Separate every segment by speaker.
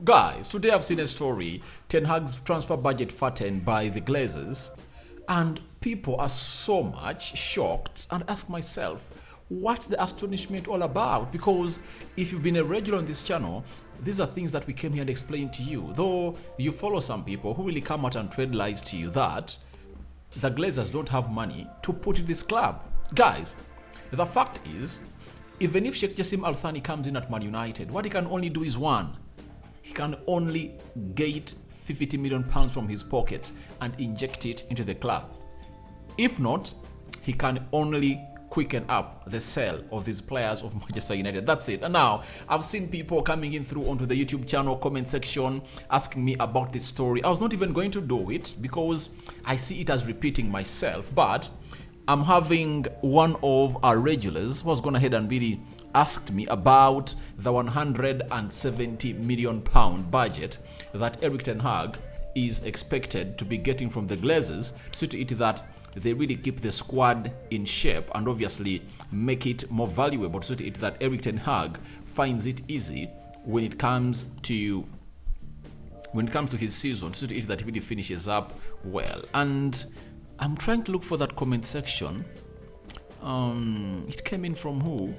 Speaker 1: Guys, today I've seen a story, Ten Hag's transfer budget fattened by the Glazers, and people are so much shocked and ask myself, what's the astonishment all about? Because if you've been a regular on this channel, these are things that we came here and explained to you. Though you follow some people who really come out and trade lies to you that the Glazers don't have money to put in this club. Guys, the fact is, even if Sheikh Jassim Al Thani comes in at Man United, what he can only do is one. He can only get 50 million pounds from his pocket and inject it into the club. If not, he can only quicken up the sale of these players of Manchester United. That's it. And now, I've seen people coming in through onto the YouTube channel comment section asking me about this story. I was not even going to do it because I see it as repeating myself, but I'm having one of our regulars who has gone ahead and really asked me about the 170 million pound budget that Erik ten Hag is expected to be getting from the Glazers, to see to it that they really keep the squad in shape and obviously make it more valuable, to see to it that Erik ten Hag finds it easy when it comes to his season, to see to it that he really finishes up well. And I'm trying to look for that comment section. It came in from who?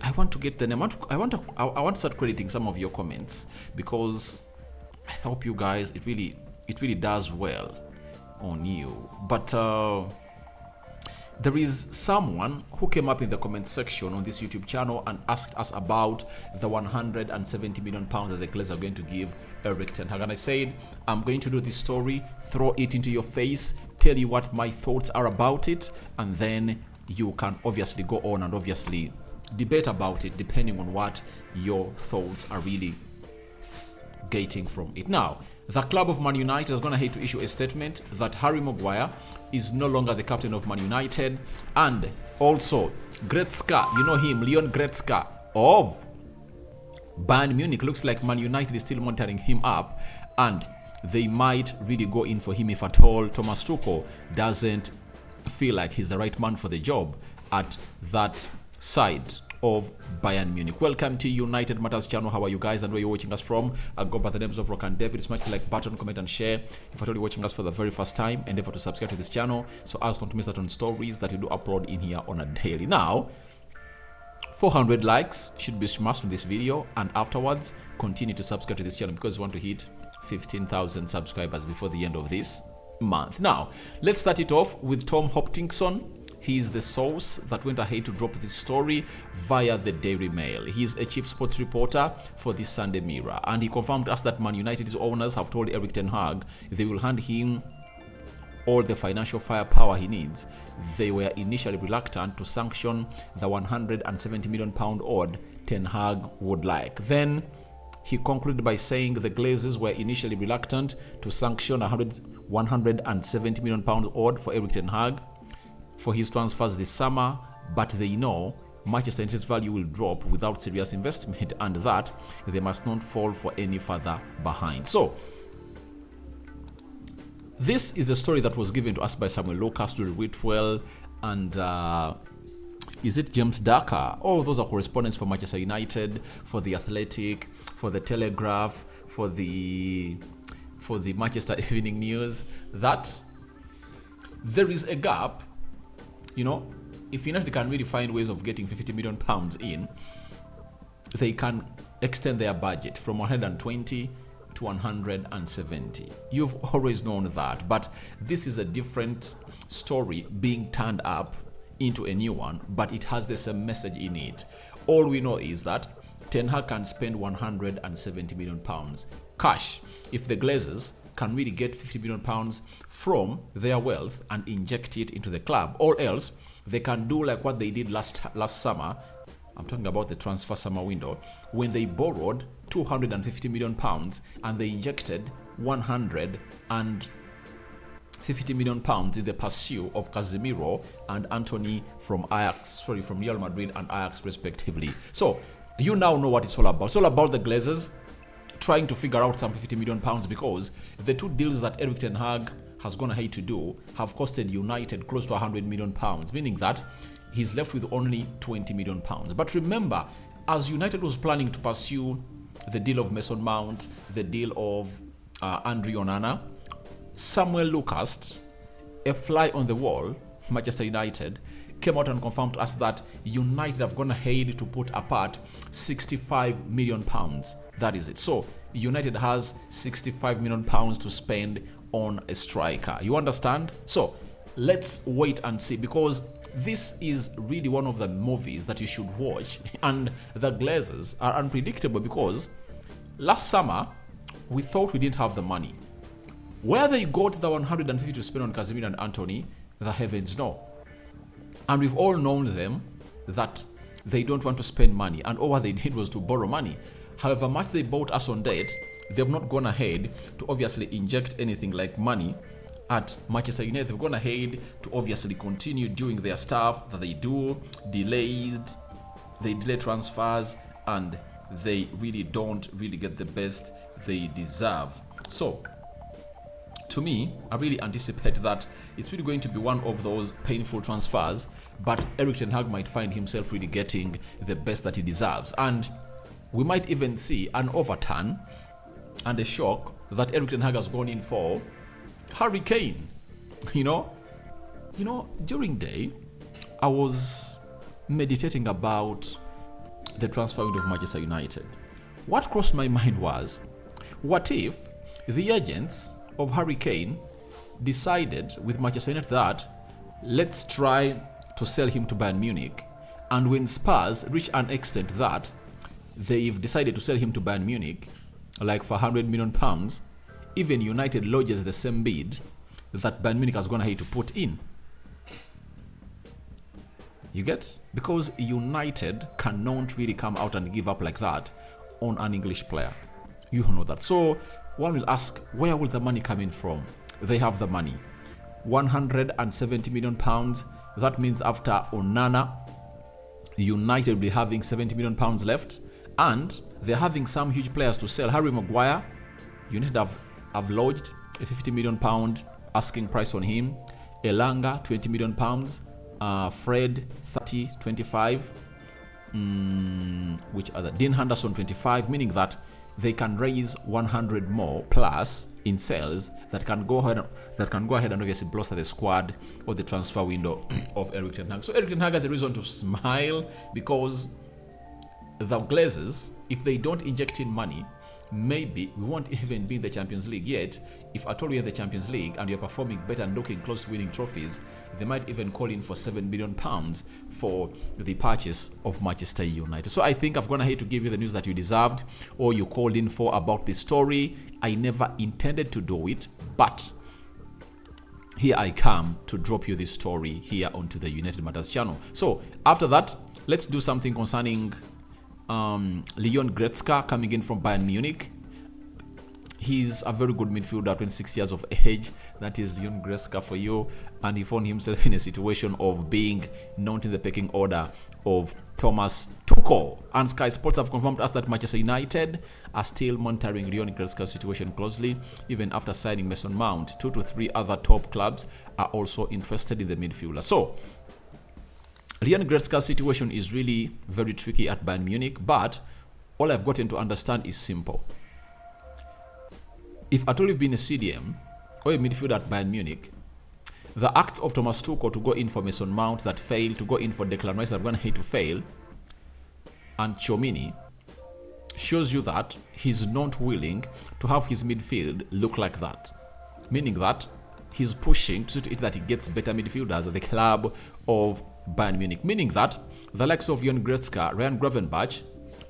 Speaker 1: I want to get the name. I want to start crediting some of your comments because I hope you guys it really does well on you. But there is someone who came up in the comment section on this YouTube channel and asked us about the 170 million pounds that the Glazers are going to give Erik ten Hag. And I said, I'm going to do this story, throw it into your face, tell you what my thoughts are about it, and then you can obviously go on and obviously debate about it depending on what your thoughts are really getting from it. Now, the club of Man United is going to have to issue a statement that Harry Maguire is no longer the captain of Man United, and also Goretzka, you know him, Leon Goretzka of Bayern Munich. Looks like Man United is still monitoring him up, and they might really go in for him if at all Thomas Tuchel doesn't feel like he's the right man for the job at that side of Bayern Munich. Welcome to United Matters channel. How are you guys and where you're watching us from? I go by the names of Rock and David. Smash the like button, comment and share. If you're watching us for the very first time, endeavor to subscribe to this channel so as not to miss out on stories that we do upload in here on a daily. Now, 400 likes should be smashed on this video, and afterwards continue to subscribe to this channel because we want to hit 15,000 subscribers before the end of this month. Now, let's start it off with Tom Hopkinson. He's the source that went ahead to drop this story via the Daily Mail. He's a chief sports reporter for the Sunday Mirror, and he confirmed to us that Man United's owners have told Erik ten Hag they will hand him all the financial firepower he needs. They were initially reluctant to sanction the 170 million pound odd ten Hag would like. Then he concluded by saying the Glazers were initially reluctant to sanction 170 million pound odd for Erik ten Hag for his transfers this summer, but they know Manchester United's value will drop without serious investment and that they must not fall for any further behind. So, this is a story that was given to us by Samuel Lucas, Louis Whitwell, and is it James Darker? Oh, those are correspondents for Manchester United, for the Athletic, for the Telegraph, for the Manchester Evening News, that there is a gap. You know, if United can really find ways of getting 50 million pounds in, they can extend their budget from 120 to 170. You've always known that, but this is a different story being turned up into a new one, but it has the same message in it. All we know is that Ten Hag can spend 170 million pounds cash if the Glazers can really get 50 million pounds from their wealth and inject it into the club, or else they can do like what they did last summer. I'm talking about the transfer summer window, when they borrowed 250 million pounds and they injected 150 million pounds in the pursuit of Casemiro and Anthony from Real Madrid and Ajax respectively. So you now know what it's all about. It's all about the Glazers trying to figure out some 50 million pounds because the two deals that Erik ten Hag has gone ahead to do have costed United close to 100 million pounds, meaning that he's left with only 20 million pounds. But remember, as United was planning to pursue the deal of Mason Mount, the deal of Andre Onana, Samuel Lucas, a fly on the wall, Manchester United, came out and confirmed to us that United have gone ahead to put apart £65 million. That is it. So United has £65 million to spend on a striker. You understand? So let's wait and see, because this is really one of the movies that you should watch. And the Glazers are unpredictable, because last summer we thought we didn't have the money. Where they got the 150 to spend on Casemiro and Anthony, the heavens know. And we've all known them that they don't want to spend money, and all what they did was to borrow money. However much they bought us on debt, they've not gone ahead to obviously inject anything like money at Manchester United. They've gone ahead to obviously continue doing their stuff that they do, they delay transfers, and they really don't really get the best they deserve. So to me, I really anticipate that it's really going to be one of those painful transfers, but Erik ten Hag might find himself really getting the best that he deserves. And we might even see an overturn and a shock that Erik ten Hag has gone in for Harry Kane. You know, during day, I was meditating about the transfer window of Manchester United. What crossed my mind was, what if the agents of Harry Kane decided with Manchester United that let's try to sell him to Bayern Munich, and when Spurs reach an extent that they've decided to sell him to Bayern Munich, like for £100 million, even United lodges the same bid that Bayern Munich has gone ahead to put in. You get? Because United cannot really come out and give up like that on an English player. You know that. So one will ask, where will the money come in from? They have the money. £170 million. That means after Onana, United will be having £70 million left. And they're having some huge players to sell. Harry Maguire, United have lodged a £50 million asking price on him. Elanga, £20 million. Fred, 30, 25. Which other? Dean Henderson, 25, meaning that they can raise 100 more plus in sales that can go ahead and obviously bolster the squad or the transfer window of Erik ten Hag. So Erik ten Hag has a reason to smile, because the Glazers, if they don't inject in money, maybe we won't even be in the Champions League yet. If at all we're in the Champions League and you're performing better and looking close to winning trophies, they might even call in for £7 billion for the purchase of Manchester United. So I think I've gone ahead to give you the news that you deserved, or you called in for, about this story. I never intended to do it, but here I come to drop you this story here onto the United Matters channel. So after that, let's do something concerning Leon Goretzka coming in from Bayern Munich. He's a very good midfielder, 26 years of age. That is Leon Goretzka for you. And he found himself in a situation of being not in the pecking order of Thomas Tuchel. And Sky Sports have confirmed us that Manchester United are still monitoring Leon Goretzka's situation closely. Even after signing Mason Mount, 2 to 3 other top clubs are also interested in the midfielder. So Leon Goretzka's situation is really very tricky at Bayern Munich, but all I've gotten to understand is simple. If at all you've been a CDM or a midfielder at Bayern Munich, the act of Thomas Tuchel to go in for Mason Mount that failed, to go in for Declan Rice that have gone ahead to fail, and Tchouameni, shows you that he's not willing to have his midfield look like that. Meaning that he's pushing to see that he gets better midfielders at the club of Bayern Munich. Meaning that the likes of Leon Goretzka, Ryan Gravenberch,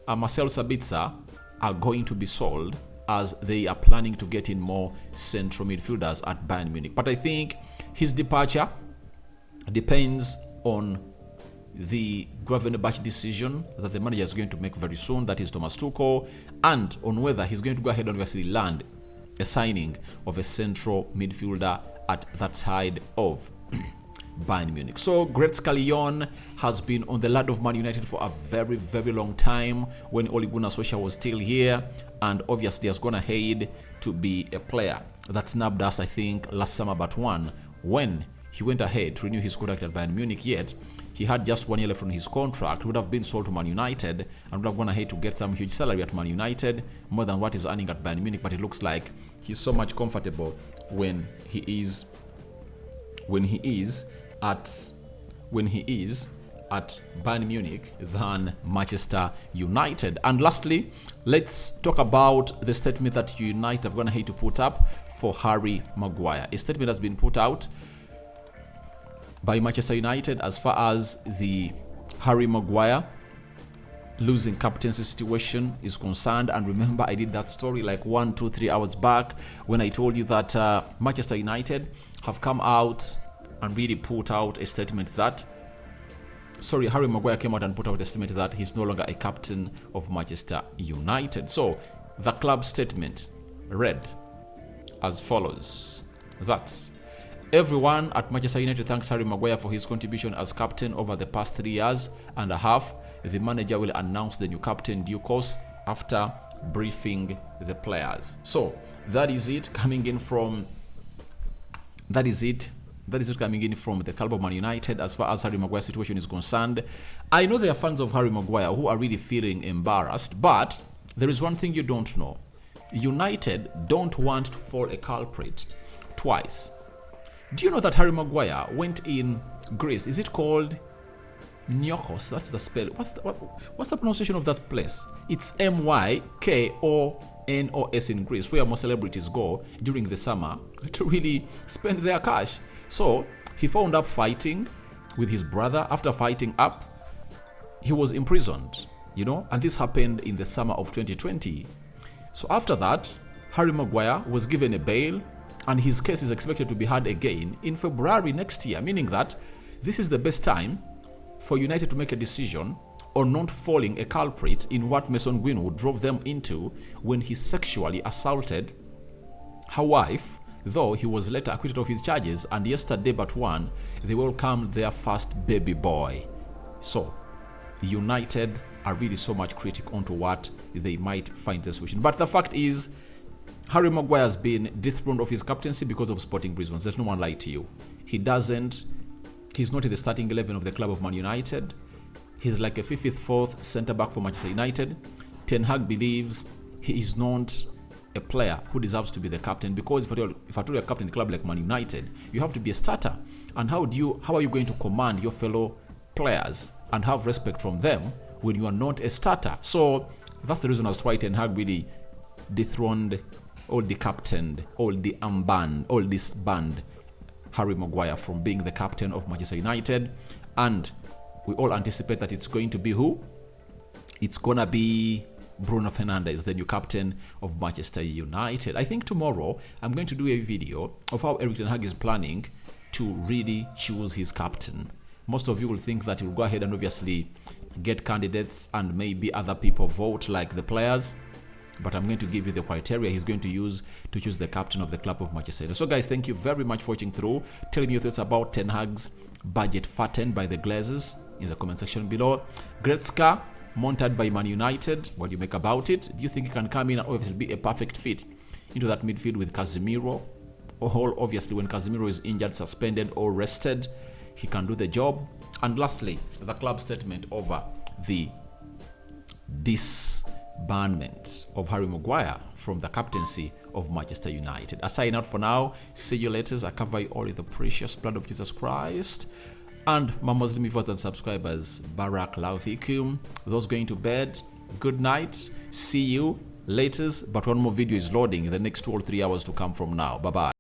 Speaker 1: and Marcel Sabitzer are going to be sold, as they are planning to get in more central midfielders at Bayern Munich. But I think his departure depends on the Gravenberch decision that the manager is going to make very soon, that is Thomas Tuchel, and on whether he's going to go ahead and obviously land a signing of a central midfielder at that side of Bayern Munich. So Goretzka Leon has been on the ladder of Man United for a very, very long time, when Ole Gunnar Solskjaer was still here, and obviously has gone ahead to be a player that snapped us, I think, last summer but one, when he went ahead to renew his contract at Bayern Munich, yet he had just 1 year left on his contract, would have been sold to Man United and would have gone ahead to get some huge salary at Man United, more than what he's earning at Bayern Munich. But it looks like he's so much comfortable when he is at Bayern Munich than Manchester United. And lastly, let's talk about the statement that United have gone ahead to put up for Harry Maguire. A statement has been put out by Manchester United as far as the Harry Maguire losing captaincy situation is concerned. And remember, I did that story like 1, 2, 3 hours back when I told you that Manchester United have come out and really put out a statement that Harry Maguire came out and put out a statement that he's no longer a captain of Manchester United. So the club statement read as follows: that everyone at Manchester United thanks Harry Maguire for his contribution as captain over the past 3 years and a half. The manager will announce the new captain in due course after briefing the players. So that is it coming in from coming in from the club of Man United as far as Harry Maguire's situation is concerned. I know there are fans of Harry Maguire who are really feeling embarrassed, but there is one thing you don't know. United don't want to fall a culprit twice. Do you know that Harry Maguire went in Greece? Is it called Mykonos? That's the spell. What's the pronunciation of that place? It's Mykonos in Greece, where most celebrities go during the summer to really spend their cash. So he found up fighting with his brother. After fighting up, he was imprisoned, and this happened in the summer of 2020. So after that, Harry Maguire was given a bail, and his case is expected to be heard again in February next year, meaning that this is the best time for United to make a decision on not falling a culprit in what Mason Greenwood drove them into when he sexually assaulted her wife, though he was later acquitted of his charges, and yesterday but one, they welcomed their first baby boy. So United are really so much critic onto what they might find the solution. But the fact is, Harry Maguire has been dethroned of his captaincy because of sporting reasons. Let no one lie to you. He's not in the starting 11 of the club of Man United. He's like a 54th centre-back for Manchester United. Ten Hag believes he is not a player who deserves to be the captain, because if at all you're a captain in a club like Man United, you have to be a starter. And how are you going to command your fellow players and have respect from them when you are not a starter? So that's the reason as to why Ten Hag really dethroned all the disbanded Harry Maguire from being the captain of Manchester United. And we all anticipate that it's going to be who? It's gonna be Bruno Fernandes, the new captain of Manchester United. I think tomorrow I'm going to do a video of how Erik Ten Hag is planning to really choose his captain. Most of you will think that he'll go ahead and obviously get candidates and maybe other people vote like the players. But I'm going to give you the criteria he's going to use to choose the captain of the club of Manchester United. So guys, thank you very much for watching through. Tell me your thoughts about Ten Hag's budget fattened by the Glazers in the comment section below. Goretzka, monted by Man United. What do you make about it? Do you think he can come in and obviously be a perfect fit into that midfield with Casemiro? Or obviously when Casemiro is injured, suspended or rested, he can do the job. And lastly, the club statement over the disbandment of Harry Maguire from the captaincy of Manchester United. I sign out for now. See you later. I cover you all in the precious blood of Jesus Christ. And my Muslim viewers and subscribers, Barak Laufikum. Those going to bed, good night. See you later. But one more video is loading in the next 2 or 3 hours to come from now. Bye-bye.